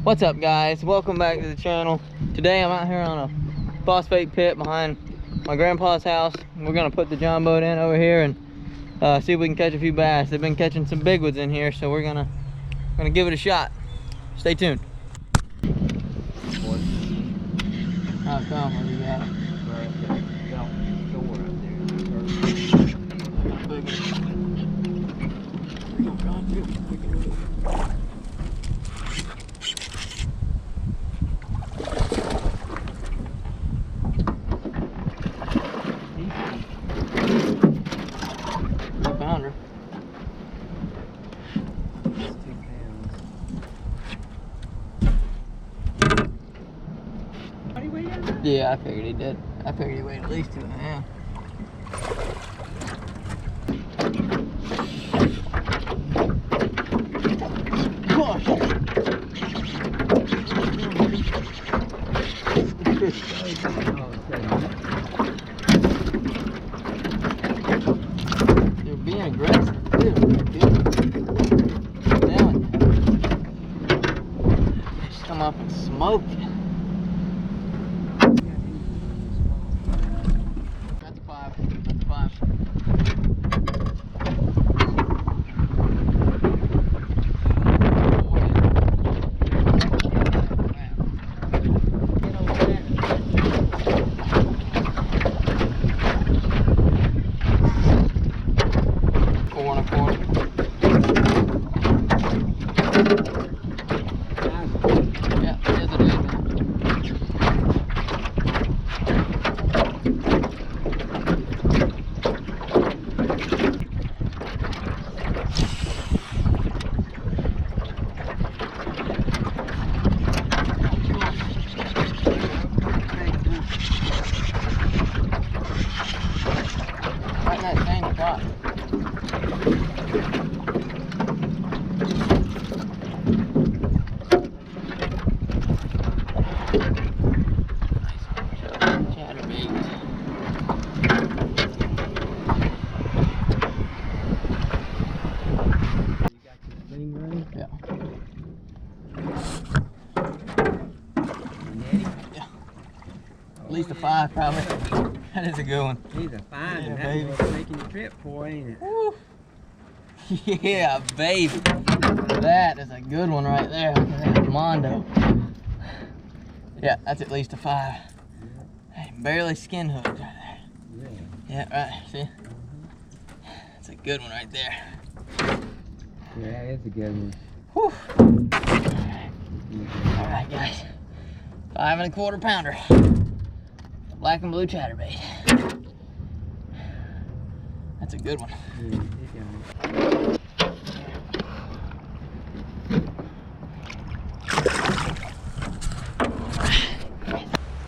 What's up, guys? Welcome back to the channel. Today I'm out here on a phosphate pit behind my grandpa's house. We're gonna put the john boat in over here and see if we can catch a few bass. They've been catching some big ones in here, so we're gonna give it a shot. Stay tuned. How come? What do you got? Pounder. That's 2 pounds. What do you weigh that? Yeah, I figured he did. I figured he weighed at least 2.5. Gosh. They're being aggressive too. Damn it. They just come up and smoke it. That's a 5. That's a 5. At least a 5, probably. That is a good one. He's a 5, yeah, and baby. that's what's making the trip for, ain't it? Woo. Yeah, baby. That is a good one right there. Look at that Mondo. Yeah, that's at least a 5. Hey, barely skin hooked right there. Yeah, right. See? That's a good one right there. Yeah, it's a good one. Whew. All right, guys. 5 1/4 pounder. Black and blue chatterbait. That's a good one. Yeah,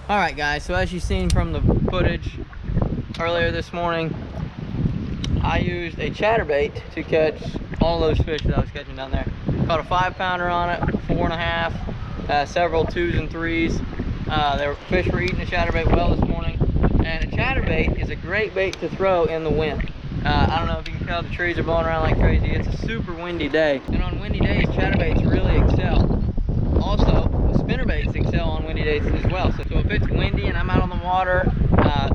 All right, guys, so as you've seen from the footage earlier this morning, I used a chatterbait to catch all those fish that I was catching down there. Caught a 5 pounder on it, 4 1/2, several 2s and 3s. Fish were eating the chatterbait well this morning, and a chatterbait is a great bait to throw in the wind. I don't know if you can tell, the trees are blowing around like crazy. It's a super windy day, and on windy days, chatterbaits really excel. Also, spinnerbaits excel on windy days as well. So if it's windy and I'm out on the water,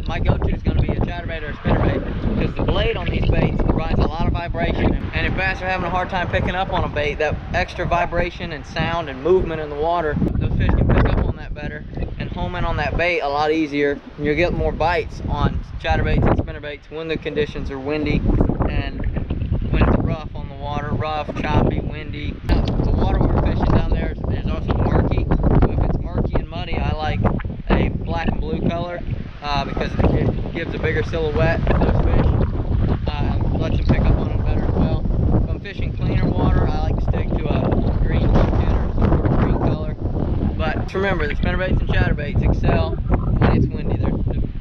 my go-to is going to be a chatterbait or a spinnerbait, because the blade on these baits provides a lot of vibration, and if bass are having a hard time picking up on a bait, that extra vibration and sound and movement in the water, those fish can pick up on that better and home in on that bait a lot easier, and you'll get more bites on chatterbaits and spinnerbaits when the conditions are windy and when it's rough on the water, rough, choppy, windy. Now, the water we're fishing down there is also murky, so if it's murky and muddy, I like a black and blue color because it gives a bigger silhouette to those fish, lets them pick up on it better as well. If I'm fishing cleaner water, I like to stick to a green pumpkin or some sort of green color. But remember, the spinnerbaits and chatterbaits excel when it's windy. They're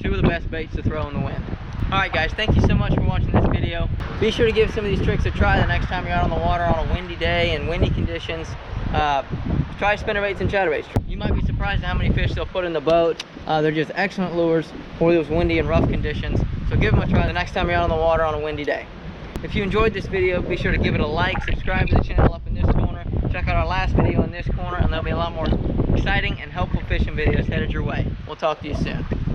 2 of the best baits to throw in the wind. Alright guys, thank you so much for watching this video. Be sure to give some of these tricks a try the next time you're out on the water on a windy day and windy conditions. Try spinnerbaits and chatterbaits. You might be surprised at how many fish they'll put in the boat. They're just excellent lures for those windy and rough conditions. So give them a try the next time you're out on the water on a windy day. If you enjoyed this video, be sure to give it a like, subscribe to the channel up in this corner. check out our last video in this corner, and there'll be a lot more exciting and helpful fishing videos headed your way. We'll talk to you soon.